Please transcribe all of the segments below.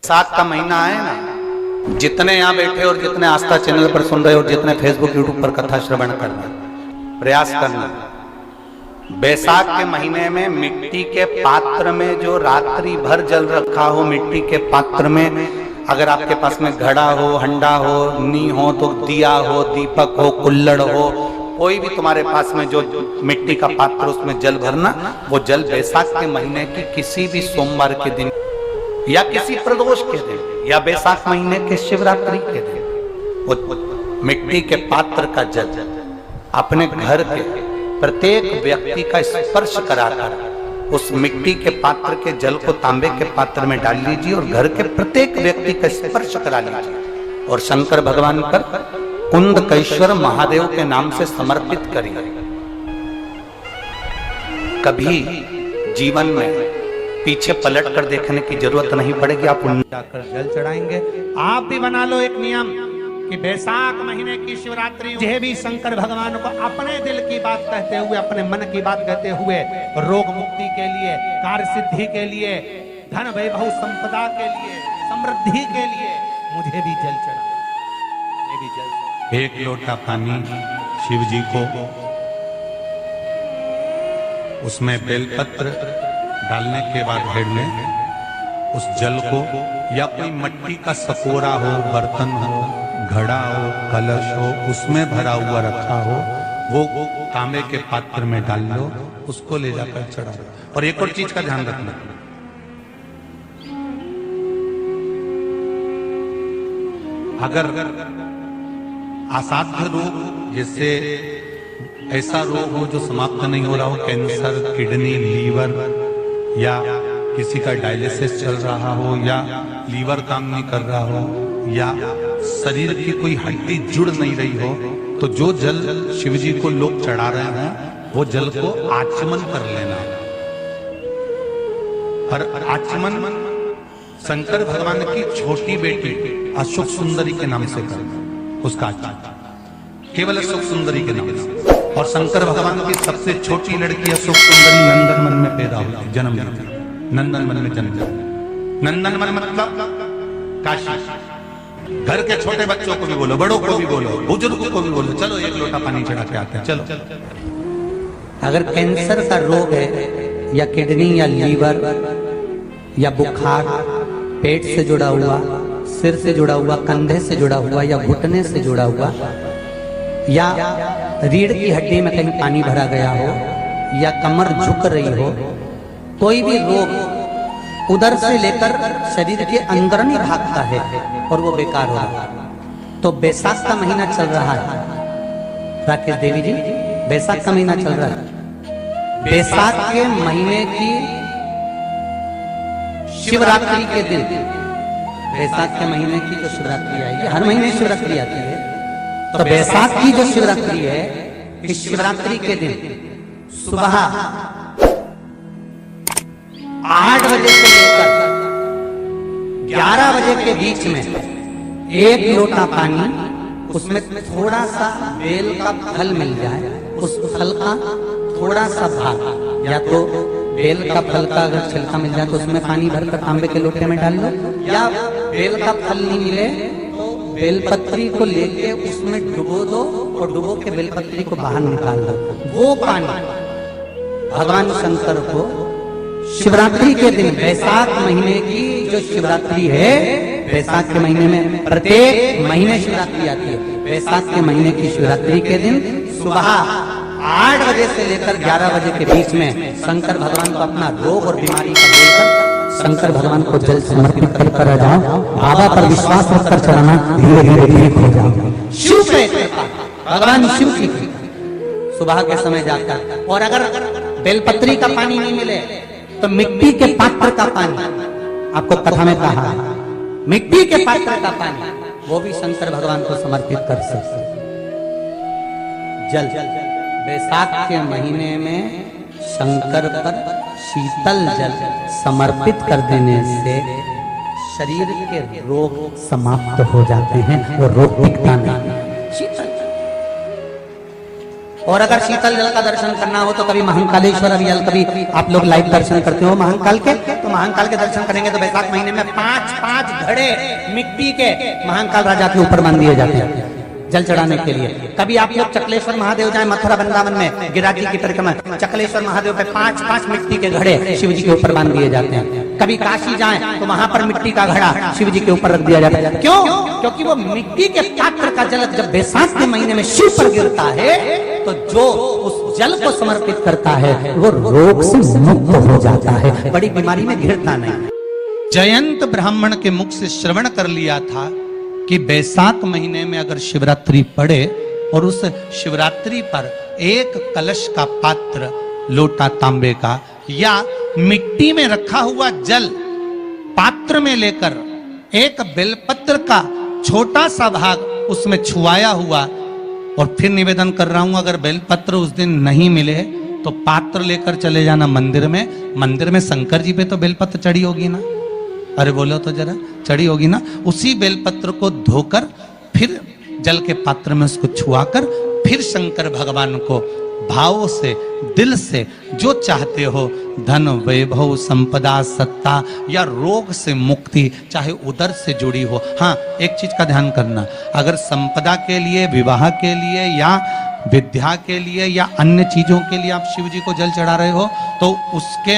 साथ का महीना है ना, जितने यहाँ बैठे और जितने आस्था चैनल पर सुन रहे और जितने फेसबुक यूट्यूब पर कथा श्रवण करना, प्रयास करना, बैसाख के महीने में मिट्टी के पात्र में जो रात्रि भर जल रखा हो, मिट्टी के पात्र में अगर आपके पास में घड़ा हो, हंडा हो, नी हो, तो दिया हो, दीपक हो, कुल्लड़ हो, कोई भी तुम्हारे पास में जो मिट्टी का पात्र उसमें जल भरना, वो जल बैसाख के महीने की किसी भी सोमवार के दिन या किसी प्रदोष के दिन या बैसाख महीने के शिवरात्रि के दिन वो मिट्टी के पात्र का जल अपने घर के प्रत्येक व्यक्ति का स्पर्श कराकर उस मिट्टी के पात्र के जल को तांबे के पात्र में डाल लीजिए और घर के प्रत्येक व्यक्ति का स्पर्श करा लीजिए और शंकर भगवान पर कुंदकेश्वर महादेव के नाम से समर्पित करिए। कभी जीवन में पीछे पलट कर देखने की जरूरत नहीं पड़ेगी, आप जाकर जल चढ़ाएंगे। आप भी बना लो एक नियम कि बैसाख महीने की शिवरात्रि मुझे भी शंकर भगवान को अपने दिल की बात कहते हुए, अपने मन की बात कहते हुए, रोग मुक्ति के लिए, कार्य सिद्धि के लिए, धन वैभव संपदा के लिए, समृद्धि के लिए मुझे भी जल चढ़ा, मैं भी जल चढ़ा। एक लोटा पानी शिव जी को, उसमें बेलपत्र डालने के बाद हेड में उस जल को या कोई मिट्टी का सकोरा हो, बर्तन हो, घड़ा हो, कलश हो, उसमें भरा हुआ रखा हो, वो तांबे के पात्र में डाल लो, उसको ले जाकर चढ़ाओ। और एक और चीज का ध्यान रखना, अगर असाध्य रोग, जैसे ऐसा रोग हो जो समाप्त नहीं हो रहा हो, कैंसर, किडनी, लीवर, या किसी का डायलिसिस चल रहा हो, या लीवर काम नहीं कर रहा हो, या शरीर की कोई हड्डी जुड़ नहीं रही हो, तो जो जल शिव जी को लोग चढ़ा रहे हैं वो जल को आचमन कर लेना। और आचमन शंकर भगवान की छोटी बेटी अशोक सुंदरी के नाम से करना, उसका आचमन केवल अशोक सुंदरी के नाम से। और शंकर भगवान की सबसे छोटी लड़की अशोक सुंदरी नंदनवन में पैदा हुई, जन्म ली, नंदनवन में जन्म लिया। नंदनवन मतलब काशी। घर के छोटे बच्चों को भी बोलो, बड़ों को भी बोलो, बुजुर्गों को भी बोलो, चलो एक लोटा पानी चढ़ा के आते हैं, चलो। अगर कैंसर का रोग है या किडनी या लीवर या बुखार, पेट से जुड़ा हुआ, सिर से जुड़ा हुआ, कंधे से जुड़ा हुआ या घुटने से जुड़ा हुआ, या रीढ़ की हड्डी में कहीं पानी भरा गया हो, या कमर झुक रही हो, कोई भी रोग उधर से लेकर शरीर के अंदर नहीं भागता है और वो बेकार हो रहा है, तो बैसाख का महीना चल रहा है। राकेश देवी जी, बैसाख का महीना चल रहा है। बैसाख के महीने की शिवरात्रि के दिन, बैसाख के महीने की जो शिवरात्रि आएगी, हर महीने शिवरात्रि आती है, तो बैसाख की जो शिवरात्रि है, इस शिवरात्रि के दिन सुबह 8 बजे से लेकर 11 बजे के बीच में एक लोटा पानी, उसमें थोड़ा सा बेल का फल मिल जाए, उस फल का थोड़ा सा भाग, या तो बेल का फल का अगर छिलका मिल जाए तो उसमें पानी भरकर तांबे के लोटे में डाल लो, या बेल का फल नहीं मिले तो बेलपत्री को लेके उसमें डुबो दो और डुबो के बेलपत्री को बाहर निकाल दो। वो पानी भगवान शंकर को शिवरात्रि के दिन, बैसाख महीने की जो शिवरात्रि है, बैसाख के महीने में प्रत्येक महीने शिवरात्रि आती है, बैसाख के महीने की शिवरात्रि के दिन सुबह 8 बजे से लेकर 11 बजे के बीच में शंकर भगवान को अपना रोग और बीमारी का बोलकर शंकर भगवान को जल समर्पित कर आ जाओ। बाबा पर विश्वास रखकर चलाना, धीरे धीरे ठीक हो जाओ। शिव भगवान शिव की सुबह के समय जाकर, और अगर बेलपत्री का पानी नहीं मिले तो मिट्टी के पात्र का पानी, आपको कथा में कहा है, मिट्टी के पात्र का पानी, वो भी शंकर भगवान को समर्पित कर सकते। जल बैसाख के महीने में शंकर पर शीतल जल समर्पित कर देने से शरीर के रोग समाप्त हो जाते हैं और रोग टिकता नहीं। शीतल और अगर शीतल जल का दर्शन करना हो तो कभी महाकालेश्वर अभियल, कभी आप लोग लाइव दर्शन करते हो महाकाल के, तो महाकाल के दर्शन करेंगे तो बैसाख महीने में 5-5 घड़े मिट्टी के महाकाल राजा के ऊपर बांध दिए जाते हैं जल चढ़ाने के लिए। कभी आप लोग चकलेश्वर महादेव जाए मथुरा वृंदावन में गिरिराज जी की परिक्रमा, चकलेश्वर महादेव पे 5-5 मिट्टी के घड़े शिव जी के ऊपर बांध दिए जाते हैं। कभी काशी जाए तो वहां पर मिट्टी का घड़ा शिव जी के ऊपर रख दिया जाता है। क्यों? क्योंकि वो मिट्टी के पात्र का जल जब बैसाख के महीने में शिव पर गिरता है तो जो उस जल को समर्पित करता है वो रोग से मुक्त हो जाता है, बड़ी बीमारी में घिरता नहीं। जयंत ब्राह्मण के मुख से श्रवण कर लिया था कि बैसाख महीने में अगर शिवरात्रि पड़े और उस शिवरात्रि पर एक कलश का पात्र, लोटा तांबे का या मिट्टी में रखा हुआ जल पात्र में लेकर एक बेलपत्र का छोटा सा भाग उसमें छुआया हुआ, और फिर निवेदन कर रहा हूं अगर बेलपत्र उस दिन नहीं मिले तो पात्र लेकर चले जाना मंदिर में। मंदिर में शंकर जी पे तो बेलपत्र चढ़ी होगी ना, अरे बोलो तो जरा, चढ़ी होगी ना। उसी बेलपत्र को धोकर फिर जल के पात्र में उसको छुआकर फिर शंकर भगवान को भाव से, दिल से जो चाहते हो, धन वैभव संपदा सत्ता या रोग से मुक्ति, चाहे उदर से जुड़ी हो। हाँ, एक चीज का ध्यान करना, अगर संपदा के लिए, विवाह के लिए या विद्या के लिए या अन्य चीजों के लिए आप शिव जी को जल चढ़ा रहे हो तो उसके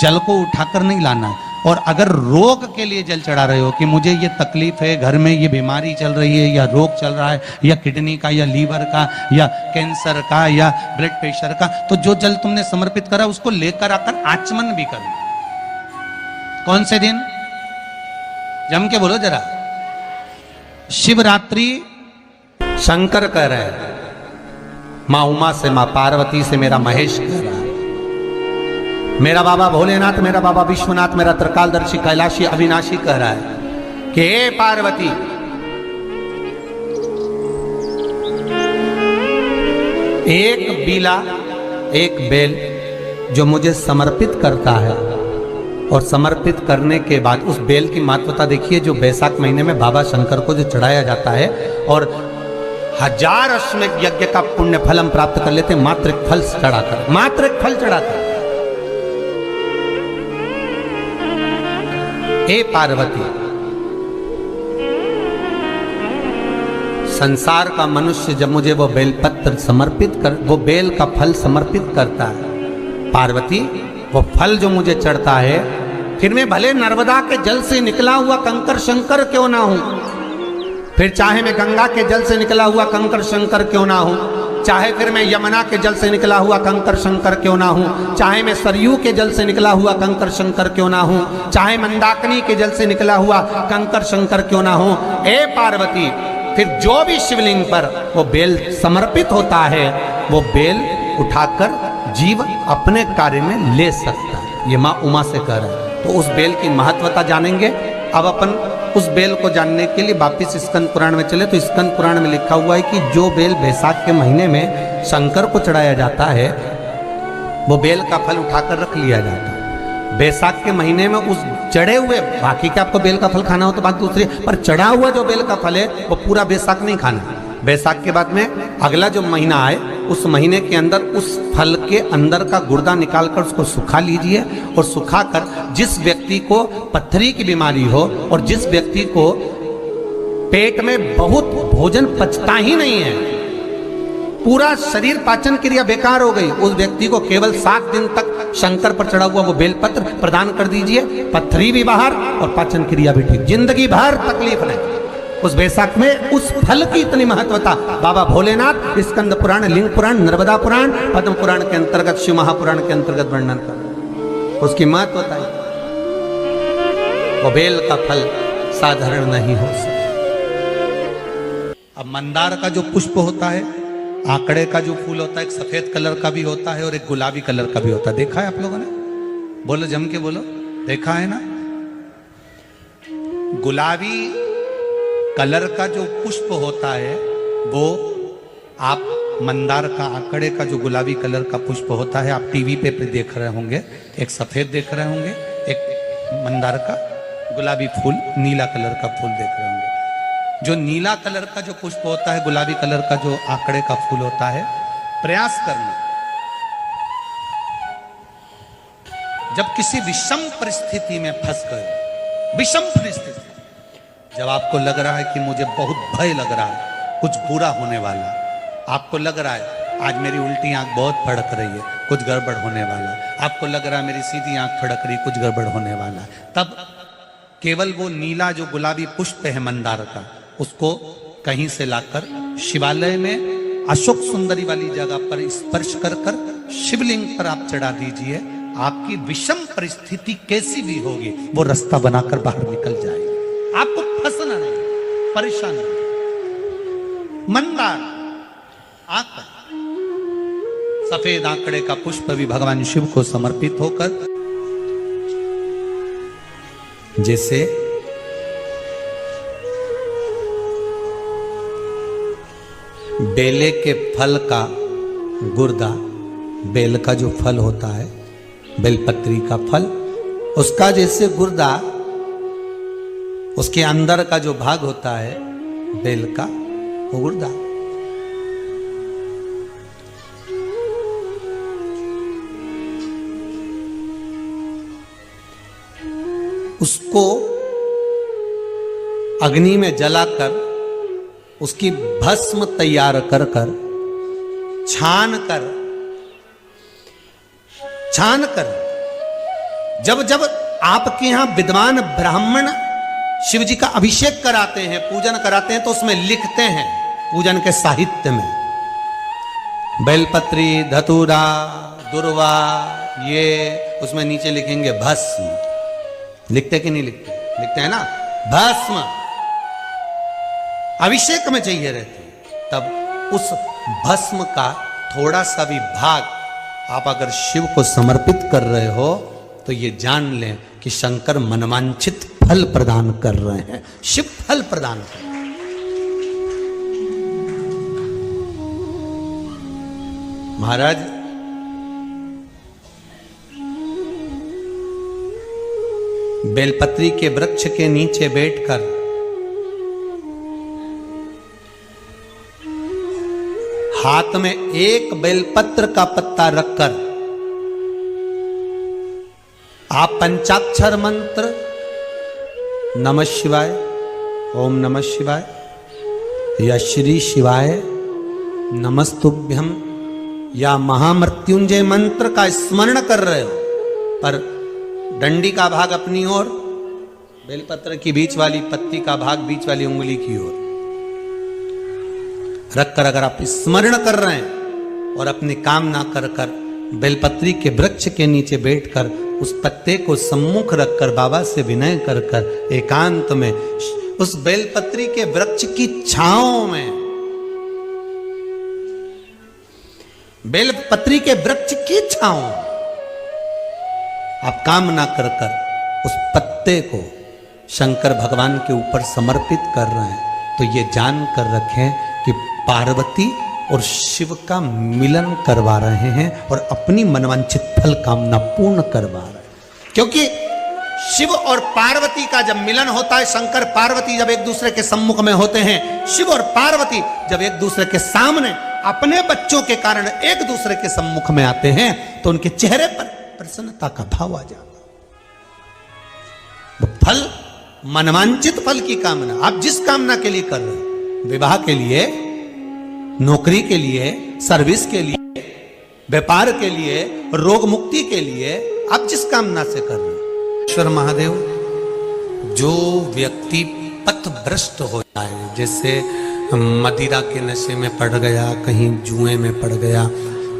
जल को उठाकर नहीं लाना है। और अगर रोग के लिए जल चढ़ा रहे हो कि मुझे ये तकलीफ है, घर में ये बीमारी चल रही है या रोग चल रहा है या किडनी का या लीवर का या कैंसर का या ब्लड प्रेशर का, तो जो जल तुमने समर्पित करा उसको लेकर आकर आचमन भी करो। कौन से दिन? जम के बोलो जरा। शिवरात्रि। शंकर कह रहे हैं, माँ उमा से, माँ पार्वती से मेरा महेश कह रहा है, मेरा बाबा भोलेनाथ, मेरा बाबा विश्वनाथ, मेरा त्रिकालदर्शी कैलाशी अविनाशी कह रहा है कि हे पार्वती, एक बीला, एक बेल जो मुझे समर्पित करता है और समर्पित करने के बाद उस बेल की महत्वता देखिए, जो बैसाख महीने में बाबा शंकर को जो चढ़ाया जाता है और 1000 अश्वमेध यज्ञ का पुण्य फल हम प्राप्त कर लेते, मात्र एक फल चढ़ाकर, मात्र एक फल चढ़ाकर। हे पार्वती, संसार का मनुष्य जब मुझे वो बेलपत्र समर्पित कर, वो बेल का फल समर्पित करता है, पार्वती वो फल जो मुझे चढ़ता है, फिर मैं भले नर्मदा के जल से निकला हुआ कंकर शंकर क्यों ना हूं, फिर चाहे मैं गंगा के जल से निकला हुआ कंकर शंकर क्यों ना हूं, चाहे फिर मैं यमुना के जल से निकला हुआ कंकर शंकर क्यों ना हूं, चाहे मैं सरयू के जल से निकला हुआ कंकर शंकर क्यों ना हूं, चाहे मंदाकिनी के जल से निकला हुआ कंकर शंकर क्यों ना हूं, ए पार्वती, फिर जो भी शिवलिंग पर वो बेल समर्पित होता है वो बेल उठाकर जीव अपने कार्य में ले सकता है। ये माँ उमा से कह रहा है। तो उस बेल की महत्वता जानेंगे। अब अपन उस बेल को जानने के लिए वापिस स्कंद पुराण में चले तो स्कंद पुराण में लिखा हुआ है कि जो बेल बैसाख के महीने में शंकर को चढ़ाया जाता है वो बेल का फल उठाकर रख लिया जाता है। बैसाख के महीने में उस चढ़े हुए, बाकी का आपको बेल का फल खाना हो तो बात दूसरी, पर चढ़ा हुआ जो बेल का फल है वो पूरा बैसाख नहीं खाना। बैसाख के बाद में अगला जो महीना आए उस महीने के अंदर उस फल के अंदर का गुर्दा निकालकर उसको सुखा लीजिए, और सुखाकर जिस व्यक्ति को पथरी की बीमारी हो और जिस व्यक्ति को पेट में बहुत भोजन पचता ही नहीं है, पूरा शरीर पाचन क्रिया बेकार हो गई, उस व्यक्ति को केवल 7 दिन तक शंकर पर चढ़ा हुआ वो बेलपत्र प्रदान कर दीजिए। पथरी भी बाहर और पाचन क्रिया भी ठीक, जिंदगी भर तकलीफ नहीं। उस बैसाख में उस फल की इतनी महत्वता बाबा भोलेनाथ स्कंद पुराण, लिंग पुराण, नर्मदा पुराण, पद्म पुराण के अंतर्गत, शिव महापुराण के अंतर्गत वर्णन कर उसकी महत्वता है। वो बेल का फल साधारण नहीं हो सकता। अब मंदार का जो पुष्प होता है, आंकड़े का जो फूल होता है, एक सफेद कलर का भी होता है और एक गुलाबी कलर का भी होता है। देखा है आप लोगों ने? बोलो, जम के बोलो, देखा है ना? गुलाबी कलर का जो पुष्प होता है वो आप मंदार का, आंकड़े का जो गुलाबी कलर का पुष्प होता है, आप टीवी पे देख रहे होंगे, एक सफेद देख रहे होंगे, एक मंदार का गुलाबी फूल, नीला कलर का फूल देख रहे होंगे। जो नीला कलर का जो पुष्प होता है, गुलाबी कलर का जो आंकड़े का फूल होता है, प्रयास करना। जब किसी विषम परिस्थिति में फंस गए, विषम परिस्थिति, जब आपको लग रहा है कि मुझे बहुत भय लग रहा है, कुछ बुरा होने वाला, आपको लग रहा है आज मेरी उल्टी आंख बहुत फड़क रही है, कुछ गड़बड़ होने वाला, आपको लग रहा है मेरी सीधी आंख फड़क रही, कुछ गड़बड़ होने वाला, तब केवल वो नीला जो गुलाबी पुष्प है मंदार का, उसको कहीं से लाकर शिवालय में अशोक सुंदरी वाली जगह पर स्पर्श कर कर शिवलिंग पर आप चढ़ा दीजिए। आपकी विषम परिस्थिति कैसी भी होगी वो रास्ता बनाकर बाहर निकल जाएगी। आपको फंसना नहीं, परेशान नहीं। मंदार आंकड़ा, सफेद आंकड़े का पुष्प भी भगवान शिव को समर्पित होकर, जैसे बेले के फल का गुर्दा, बेल का जो फल होता है, बेलपत्री का फल, उसका जैसे गुर्दा, उसके अंदर का जो भाग होता है बेल का, वो गुर्दा, उसको अग्नि में जलाकर उसकी भस्म तैयार कर कर छान कर जब जब आपके यहां विद्वान ब्राह्मण शिव जी का अभिषेक कराते हैं, पूजन कराते हैं, तो उसमें लिखते हैं पूजन के साहित्य में, बेलपत्री, धतूरा, दुर्वा, ये उसमें नीचे लिखेंगे भस्म। लिखते कि नहीं लिखते? लिखते हैं ना, भस्म अभिषेक में चाहिए रहती है। तब उस भस्म का थोड़ा सा भी भाग आप अगर शिव को समर्पित कर रहे हो तो ये जान लें कि शंकर मनवांछित फल प्रदान कर रहे हैं। शिव फल प्रदान कर रहे हैं। महाराज, बेलपत्री के वृक्ष के नीचे बैठकर हाथ में एक बेलपत्र का पत्ता रखकर आप पंचाक्षर मंत्र नमः शिवाय, ओम नमः शिवाय या श्री शिवाय नमस्तुभ्यम या महामृत्युंजय मंत्र का स्मरण कर रहे हो, पर डंडी का भाग अपनी ओर, बेलपत्र की बीच वाली पत्ती का भाग बीच वाली उंगली की ओर रखकर अगर आप स्मरण कर रहे हैं और अपनी कामना कर कर बेलपत्री के वृक्ष के नीचे बैठकर उस पत्ते को सम्मुख रखकर बाबा से विनय कर कर एकांत में उस बेलपत्री के वृक्ष की छांव में, बेलपत्री के वृक्ष की छांव आप कामना कर कर उस पत्ते को शंकर भगवान के ऊपर समर्पित कर रहे हैं, तो ये जान कर रखें कि पार्वती और शिव का मिलन करवा रहे हैं और अपनी मनवांछित फल कामना पूर्ण करवा रहे हैं। क्योंकि शिव और पार्वती का जब मिलन होता है, शंकर पार्वती जब एक दूसरे के सम्मुख में होते हैं, शिव और पार्वती जब एक दूसरे के सामने अपने बच्चों के कारण एक दूसरे के सम्मुख में आते हैं, तो उनके चेहरे पर प्रसन्नता का भाव आ जाता। वो फल, मनवांचित फल की कामना, आप जिस कामना के लिए कर रहे हैं, विवाह के लिए, नौकरी के लिए, सर्विस के लिए, व्यापार के लिए, रोग मुक्ति के लिए, आप जिस कामना से कर रहे हैं, ईश्वर महादेव, जो व्यक्ति पथभ्रष्ट हो जाए, जैसे मदिरा के नशे में पड़ गया, कहीं जुए में पड़ गया,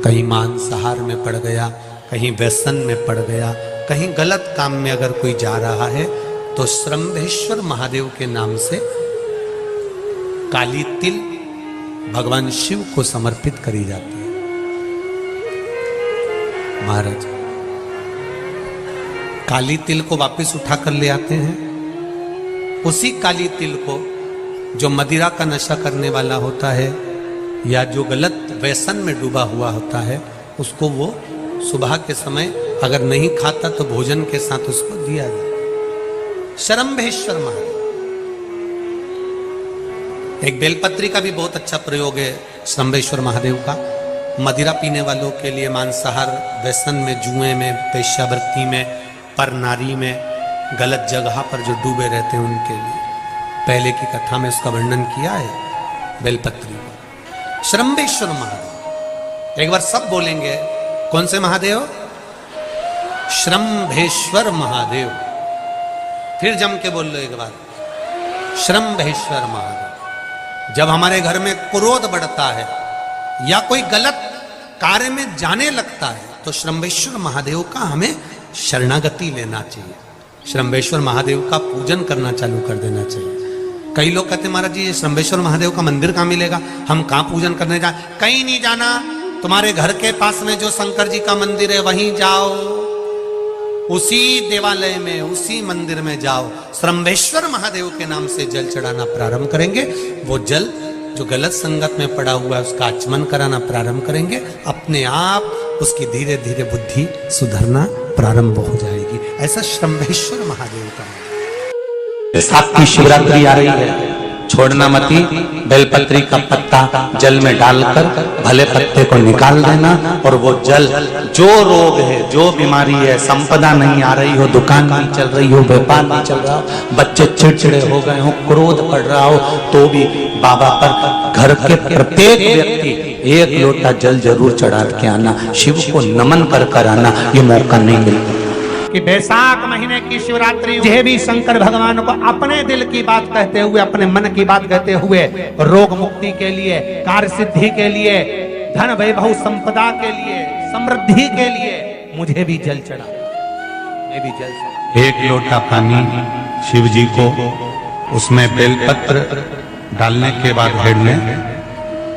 कहीं मांसाहार में पड़ गया, कहीं व्यसन में पड़ गया, कहीं गलत काम में अगर कोई जा रहा है, तो श्रंभेश्वर महादेव के नाम से काली तिल भगवान शिव को समर्पित करी जाती है। महाराज, काली तिल को वापस उठा कर ले आते हैं। उसी काली तिल को जो मदिरा का नशा करने वाला होता है या जो गलत व्यसन में डूबा हुआ होता है, उसको वो सुबह के समय अगर नहीं खाता तो भोजन के साथ उसको दिया जाए। श्रंभेश्वर महादेव, एक बेलपत्री का भी बहुत अच्छा प्रयोग है श्रंभेश्वर महादेव का। मदिरा पीने वालों के लिए, मांसाहार, व्यसन में, जुए में, वेश्यावृत्ति में, पर नारी में, गलत जगह पर जो डूबे रहते हैं उनके लिए। पहले की कथा में उसका वर्णन किया है बेलपत्री पर। श्रम्भेश्वर महादेव, एक बार सब बोलेंगे, कौन से महादेव? श्रम्भेश्वर महादेव। फिर जम के बोल लो एक बार, श्रम्भेश्वर महादेव। जब हमारे घर में क्रोध बढ़ता है या कोई गलत कार्य में जाने लगता है तो श्रम्भेश्वर महादेव का हमें शरणागति लेना चाहिए, श्रम्भेश्वर महादेव का पूजन करना चालू कर देना चाहिए। कई लोग कहते हैं महाराज जी ये श्रम्भेश्वर महादेव का मंदिर कहाँ मिलेगा, हम कहाँ पूजन करने जाए? कहीं नहीं जाना, तुम्हारे घर के पास में जो शंकर जी का मंदिर है वहीं जाओ, उसी देवालय में, उसी मंदिर में जाओ, श्रम्भेश्वर महादेव के नाम से जल चढ़ाना प्रारंभ करेंगे। वो जल जो गलत संगत में पड़ा हुआ है उसका आचमन कराना प्रारंभ करेंगे, अपने आप उसकी धीरे धीरे बुद्धि सुधरना प्रारंभ हो जाएगी। ऐसा श्रम्भेश्वर महादेव का साथ की शिवरात्रि आ रही है, छोड़ना मती। बेलपत्री का पत्ता जल में डालकर भले पत्ते को निकाल देना, और वो जल, जो रोग है, जो बीमारी है, संपदा नहीं आ रही हो, दुकान नहीं चल रही हो, व्यापार नहीं चल रहा हो, बच्चे चिड़चिड़े हो गए हो, क्रोध पड़ रहा हो, तो भी बाबा पर घर के प्रत्येक व्यक्ति एक लोटा जल जरूर चढ़ा के आना, शिव को नमन कर कर आना। ये मौका नहीं मिलता कि बैसाख महीने की शिवरात्रि, यह भी शंकर भगवान को अपने दिल की बात कहते हुए, अपने मन की बात कहते हुए, रोग मुक्ति के लिए, कार्य सिद्धि के लिए, धन वैभव संपदा के लिए, समृद्धि के लिए मुझे भी जल चढ़ा, मैं भी जल चढ़ा। एक लोटा पानी शिव जी को, उसमें बेलपत्र डालने के बाद हेड लें,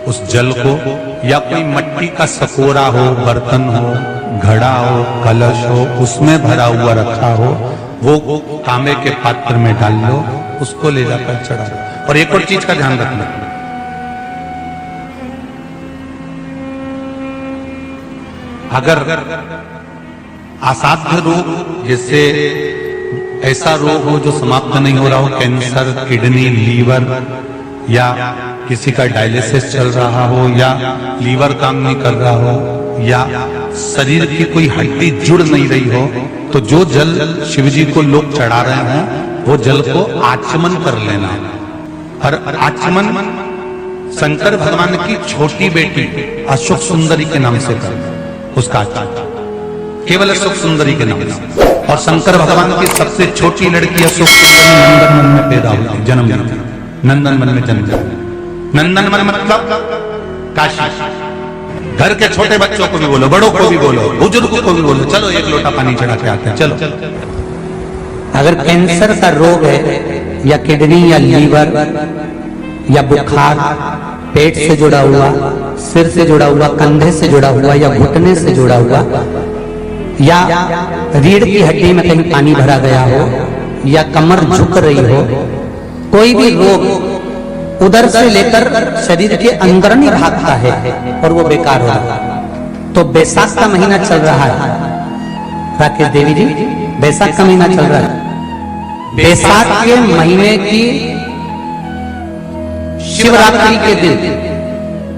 उस जल को, या कोई मिट्टी का सकोरा हो, बर्तन हो, घड़ा हो, कलश हो, उसमें भरा हुआ रखा हो, वो तांबे के पात्र में डाल लो, उसको ले जाकर चढ़ा लो। और एक और चीज का ध्यान रखना, अगर असाध्य रोग, जैसे ऐसा रोग हो जो समाप्त नहीं हो रहा हो, कैंसर, किडनी, लीवर, या किसी का डायलिसिस चल रहा हो, या लीवर काम नहीं कर रहा हो, या शरीर की कोई हड्डी जुड़ नहीं रही हो, तो जो जल शिव जी को लोग चढ़ा रहे हैं वो जल को आचमन कर लेना। और आचमन शंकर भगवान की छोटी बेटी अशोक सुंदरी के नाम से कर, उसका आचमन केवल अशोक सुंदरी के नाम से। और शंकर भगवान की सबसे छोटी लड़की अशोक सुंदरी नंदन मन में पैदा हुई, जन्म नंदन मन में जन्म। नंदन मन मतलब काशी। घर के छोटे बच्चों को भी बोलो, बड़ों को भी बोलो, बुजुर्गों को भी बोलो, चलो एक लोटा पानी चढ़ा के आते हैं, चलो। अगर कैंसर का रोग है, या किडनी, या लीवर, या बुखार, पेट से जुड़ा हुआ, सिर से जुड़ा हुआ, कंधे से जुड़ा हुआ, या घुटने से जुड़ा हुआ, या रीढ़ की हड्डी में कहीं पानी भरा गया हो, या कमर झुक रही हो, कोई भी रोग उधर से लेकर शरीर के अंदर नहीं भागता है और वो बेकार हो रहा है। तो बैसाख का महीना चल रहा है राकेश देवी जी, बैसाख का महीना चल रहा है। बैसाख के महीने की शिवरात्रि के दिन,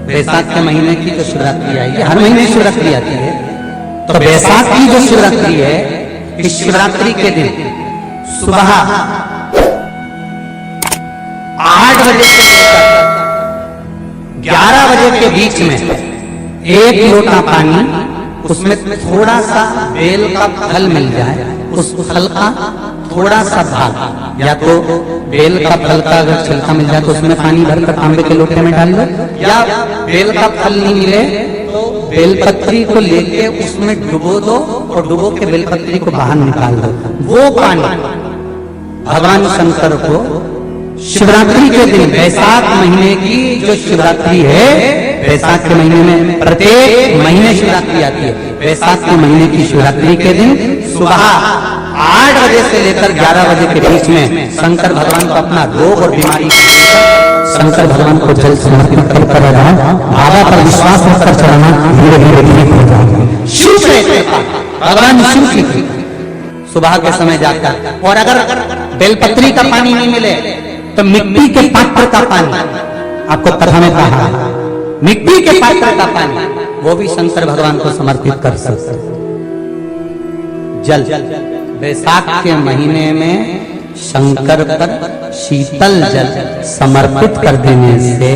बैसाख के महीने की जो शिवरात्रि आएगी, हर महीने शिवरात्रि आती है, तो बैसाख की जो शिवरात्रि है, इस शिवरात्रि के दिन सुबह 8 बजे से लेकर 11 बजे के बीच में एक लोटा पानी, उसमें थोड़ा सा बेल का फल मिल जाए, उस फल का थोड़ा सा भाग, या तो बेल का फल का अगर छिलका मिल जाए तो उसमें पानी भरकर तांबे के लोटे में डाल लो, या बेल का फल नहीं मिले तो बेलपत्री को लेके उसमें डुबो दो, और डुबो के बेलपत्री को बाहर निकाल दो। वो पानी भगवान शंकर को शिवरात्रि के दिन, बैसाख महीने की जो शिवरात्रि है, बैसाख के महीने में प्रत्येक महीने शिवरात्रि आती है, बैसाख के महीने की शिवरात्रि के दिन सुबह 8 बजे से लेकर 11 बजे के बीच में शंकर भगवान को अपना रोग और बीमारी शंकर भगवान को जल समर्पित कर बाबा पर विश्वास रखकर चढ़ाना, धीरे धीरे ठीक हो जाएगा। शिव से भगवान शिव की सुबह के समय जाकर, और अगर बेलपत्री का पानी नहीं मिले तो मिट्टी के पात्र का पानी, आपको कथा में कहा मिट्टी के पात्र का पानी वो भी शंकर भगवान को समर्पित कर सकते। जल बैसाख के महीने में शंकर पर शीतल जल समर्पित कर देने से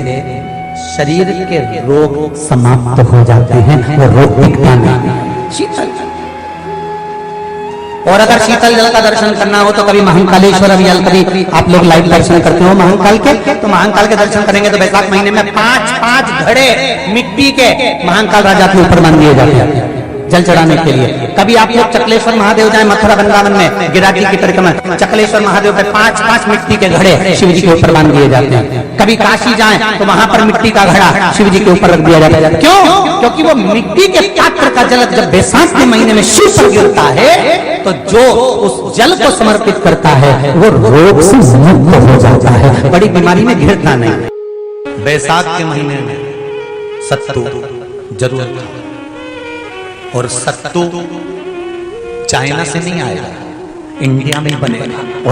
शरीर के रोग समाप्त हो जाते हैं, वो रोग दिखता नहीं। शीतल और अगर शीतल जल का दर्शन करना हो तो कभी महाकालेश्वर अभियान, कभी आप लोग लाइव दर्शन करते हो महाकाल के, तो महाकाल के दर्शन करेंगे तो बैसाख महीने में 5-5 घड़े मिट्टी के महाकाल राजा के ऊपर मान दिए जाते हैं जल चढ़ाने के लिए। कभी आप लोग चकलेश्वर महादेव जाए मथुरा वृंदावन में गिरिराज की परिक्रमा, चकलेश्वर महादेव पे 5-5 मिट्टी के घड़े शिव जी के ऊपर बांध दिए जाते हैं। कभी काशी जाएं तो वहां पर मिट्टी का घड़ा शिव जी के ऊपर रख दिया जाता है। क्यों? क्योंकि वो मिट्टी के पात्र का जल जब बैसाख के महीने में शिव पर गिरता है तो जो उस जल को समर्पित करता है वो रोग से मुक्त हो जाता है, बड़ी बीमारी में घिरता नहीं। बैसाख के महीने में सत्तू जरूर खाओ, और सत्तू चाइना से नहीं आएगा, इंडिया में बनेगा।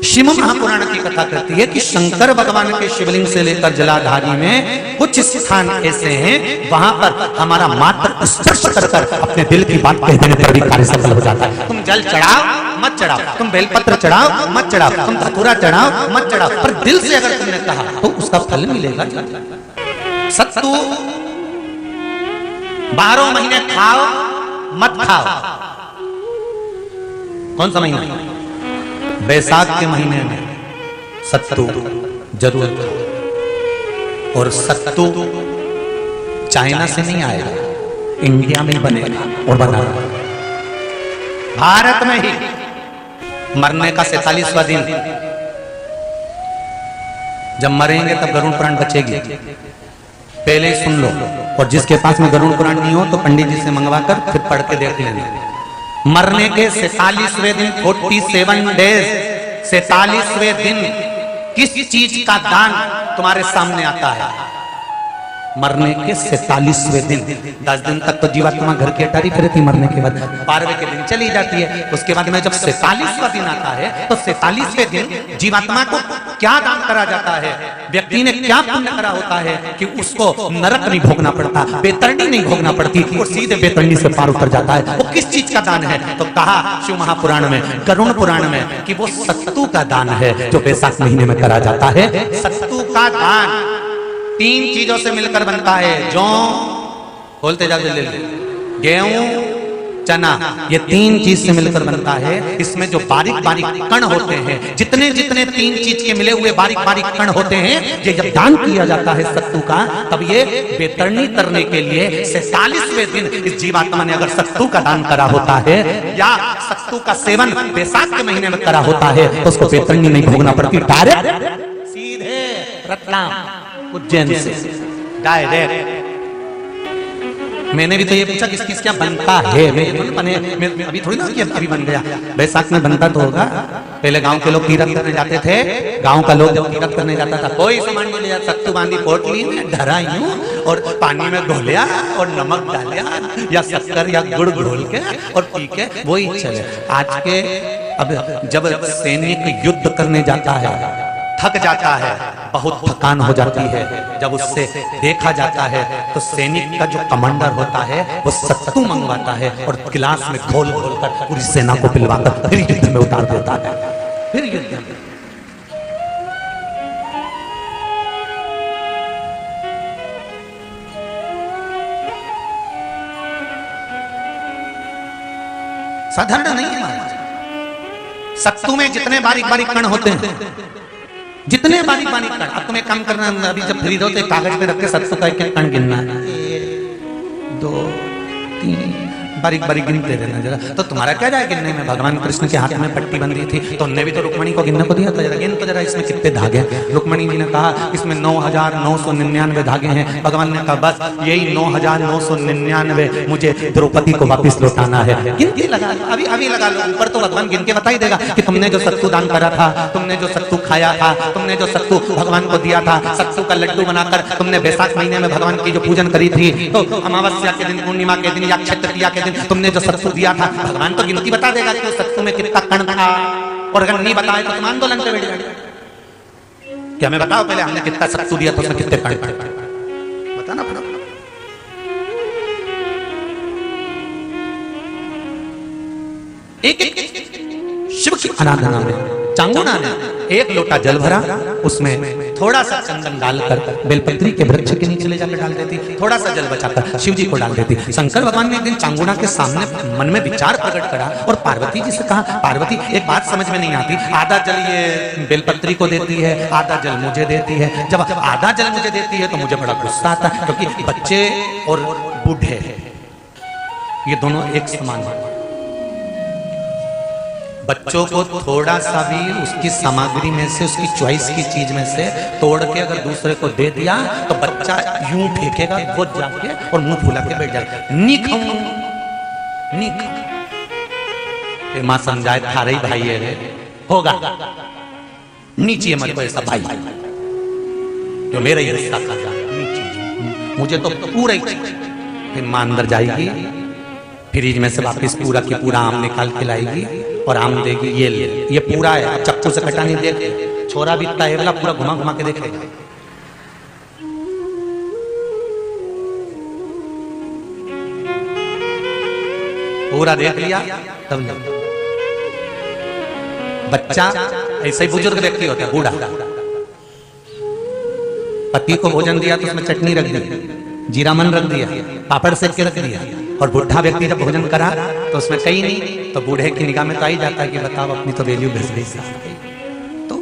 श्रीमद् महापुराण की कथा कहती है कि शंकर भगवान के शिवलिंग से लेकर जलाधारी में कुछ स्थान ऐसे हैं वहां पर हमारा मात्र स्पर्श कर अपने दिल की बात कह देने पर भी कार्य सफल हो जाता है। तुम जल चढ़ाओ मत चढ़ाओ, तुम बेलपत्र चढ़ाओ मत चढ़ाओ, तुम धतूरा चढ़ाओ मत चढ़ाओ, पर दिल से अगर तुमने कहा तो उसका फल मिलेगा। सत्तू 12 महीने खाओ मत खाओ। कौन सा महीना? बैसाख के महीने में सत्तू जरूर खाओ, और सत्तू चाइना से नहीं आएगा, इंडिया में बनेगा और बना भारत में ही। मरने का 47वां दिन, जब मरेंगे तब गरुड़ पुराण बचेगी, पहले ही सुन लो। और जिसके पास में गरुड़ पुराण नहीं हो तो पंडित जी से मंगवा कर फिर पढ़ के देख लेना। मरने के 47वें दिन, 47 डेज, 47वें दिन किस चीज का दान तुम्हारे सामने आता है? मरने के 47वें दिन। 10 दिन तक तो जीवात्मा घर की अटारी फिरती, मरने के बाद 12वें के दिन चली जाती है। उसके बाद में जब 47वां दिन आता है तो 47वें दिन जीवात्मा को क्या दान करा जाता है? व्यक्ति ने क्या पुण्य करा होता है कि उसको नरक नहीं भोगना पड़ता, बेतरणी नहीं भोगना पड़ती, वो सीधे बेतरणी से पार उतर जाता है। वो किस चीज का दान है? तो कहा शिव महापुराण में, गरुड़ पुराण में, कि वो सत्तू का दान है जो बैसाख महीने में करा जाता है। सत्तू का दान 3 चीजों से मिलकर बनता है। जौ, बोलते जाओ, गेहूं, चना, ये 3 चीज से मिलकर बनता है। इसमें जो बारीक बारीक कण होते हैं, जितने जितने 3 चीज के मिले हुए बारीक बारीक कण होते हैं, ये जब दान किया जाता है सत्तू का, तब ये बेतरणी करने के लिए 47वें दिन इस जीवात्मा ने अगर सत्तू का दान करा होता है या सत्तू का सेवन बैसाख के महीने में करा होता है तो उसको बेतरणी नहीं भोगना पड़ती, डायरेक्ट सीधे रत्नाम उज्जैन से डायरेक्ट। मैंने भी तो ये पूछा किस किस क्या बनता है, मैं अभी थोड़ी ना कि अभी बन गया। बैसाख में बनता तो होगा। पहले गांव के लोग तीरथ करने जाते थे, गांव का लोग जब तीरथ करने जाता था कोई सामान नहीं ले जाता, सत्तू बांधी पोटली में धरा यूं और पानी में घोलिया और नमक डालिया या शक्कर या गुड़ घोल के और पी के वही चले। आज के अब जब सैनिक युद्ध करने जाता है, थक जाता है, बहुत थकान हो जाती है, जब उससे देखा जाता है तो सैनिक का जो कमांडर होता है वो सत्तू मंगवाता है और गिलास में घोल घोल कर पूरी सेना को पिलवाकर फिर युद्ध में उतार देता है। फिर युद्ध में साधारण नहीं है महाराज। सत्तू में जितने बारीक बारीक कण होते हैं, जितने बारीक बारीक कण, अब तुम्हें काम करना, अभी जब खरीदो तो एक कागज पे रख के सत्तू का एक कण गिनना, 1 2 3 बारीक बारीक गिनते रहना जरा। तो तुम्हारा क्या जाए गिनने में? भगवान कृष्ण के हाथ में पट्टी बंधी थी तो उनने भी तो रुक्मणी को गिनने को दिया था, जरा गिन तो जरा इसमें कितने धागे। रुक्मणी जी ने कहा इसमें 9999 धागे हैं। भगवान ने कहा बस यही 9999 मुझे द्रौपदी को वापिस लौटाना है। गिनती लगा लो, अभी अभी लगा लो, ऊपर तो भगवान गिन के बता ही देगा कि तुमने जो सत्तू दान करा था, तुमने जो सत्तू खाया था, तुमने जो सत्तू भगवान को दिया था, सत्तू का लड्डू बनाकर तुमने बैसाख महीने में भगवान की जो पूजन करी थी, तो अमावस्या के दिन, पूर्णिमा के दिन या क्षय तृतीया के दिन तुमने जो सत्तू दिया था, भगवान तो गिनती बता देगा कि सत्तू में कितना कण था। और अगर नहीं बताए तो तुम आंदोलन पे बैठ जाओगे कि हमें बताओ पहले हमने कितना सत्तू दिया तो उसमें कितने कण थे। बताना पड़ा। एक शिव की आराधना में चांगुना ने एक लोटा जल भरा, उसमें थोड़ा सा चंदन डालकर बेलपत्री के वृक्ष के नीचे ले जाकर डाल देती, थोड़ा सा जल बचाकर शिव जी को डाल देती। शंकर भगवान ने एक दिन चांगुना के सामने मन में विचार प्रकट करा और पार्वती जी से कहा, पार्वती एक बात समझ में नहीं आती, आधा जल ये बेलपत्री को देती है, आधा जल मुझे देती है। जब आधा जल मुझे देती है तो मुझे बड़ा गुस्सा आता है, क्योंकि बच्चे और बूढ़े ये दोनों एक समान है। बच्चों को थोड़ा सा भी उसकी सामग्री में से, उसकी चॉइस की चीज में से तोड़ के अगर दूसरे को दे दिया तो बच्चा यूं फेंकेगा, वो जाके और मुंह फुला के बैठ जाएगा, नी खाऊं नी खाऊं। मां समझाए थारे ही भाई है रे, होगा नीचे मत को ऐसा भाई जो मेरा ही रिश्ता खा जा, मुझे तो पूरा ही चाहिए। फिर मां अंदर जाएगी, फ्रिज में से वापिस पूरा की पूरा आम निकाल के लाएगी और आम देगी, ये ले, ये पूरा है, अब चक्कू से कटा नहीं देखे, छोरा भी इतना है वाला पूरा घुमा घुमा के देखेगा। पूरा देख लिया तब नहीं। बच्चा ऐसे ही बुजुर्ग व्यक्ति होता है, बूढ़ा, पति को भोजन दिया तो उसमें चटनी रख दी, जीरा मन रख दिया, पापड़ सेक के रख दिया, और बुढ़ा व्यक्ति जब भोजन करा तो उसमें कहीं नहीं, तो बूढ़े की निगाह में तो आ ही जाता है कि बताओ अपनी तो वैल्यू घस गई। तो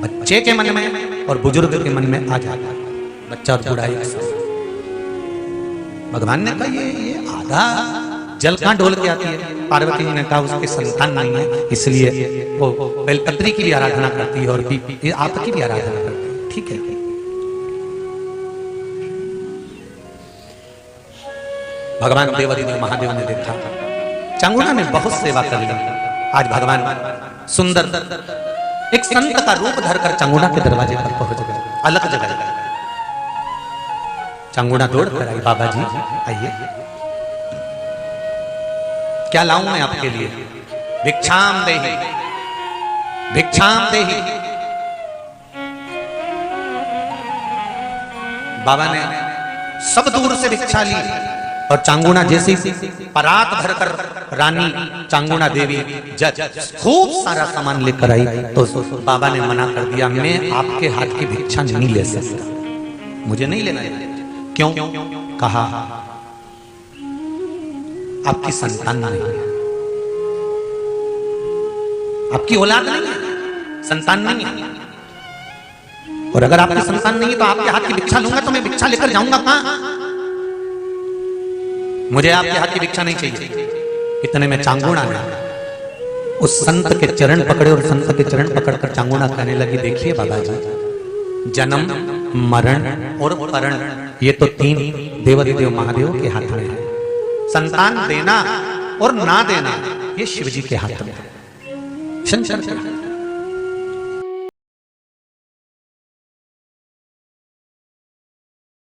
बच्चे के मन में और बुजुर्ग के मन में आ जाता है, बच्चा और बूढ़ा एक साथ। भगवान ने कहा ये आधा जल कहां ढोल के आती है? पार्वती जी ने कहा उसके संतान नहीं है, इसलिए वो बेलपत्री की भी आराधना करती है और आपकी भी आराधना करती है। ठीक है, भगवान देवादिदेव महादेव ने देखा चांगुना ने बहुत सेवा कर ली। आज भगवान सुंदर एक संत का रूप धरकर चांगुना के दरवाजे पर पहुंच गए, अलग जगह। चांगुना दौड़ कर आई, बाबा जी आइए, क्या लाऊं मैं आपके लिए? भिक्षाम देहि, भिक्षाम देहि। बाबा ने सब दूर से भिक्षा ली और चांगुना जैसी परात भरकर रानी चांगुना देवी खूब सारा सामान लेकर आई, तो बाबा ने मना कर दिया, मैं आपके हाथ की भिक्षा नहीं ले सकता, मुझे नहीं लेना है। क्यों? कहा आपकी संतान नहीं है, आपकी औलाद नहीं है, संतान नहीं है, और अगर आपकी संतान नहीं है तो आपके हाथ की भिक्षा लूंगा तो मैं भिक्षा लेकर जाऊंगा कहां? मुझे आपके हाथ की भिक्षा नहीं चाहिए। इतने में चांगुना ने उस संत के चरण पकड़े और संत के चरण पकड़कर चांगुना कहने लगी, देखिए बाबा जी, जन्म मरण और परण ये तो तीन देवादिदेव महादेव के हाथ में है, संतान देना और ना देना ये शिव जी के हाथ में है, शंकर के हाथ में।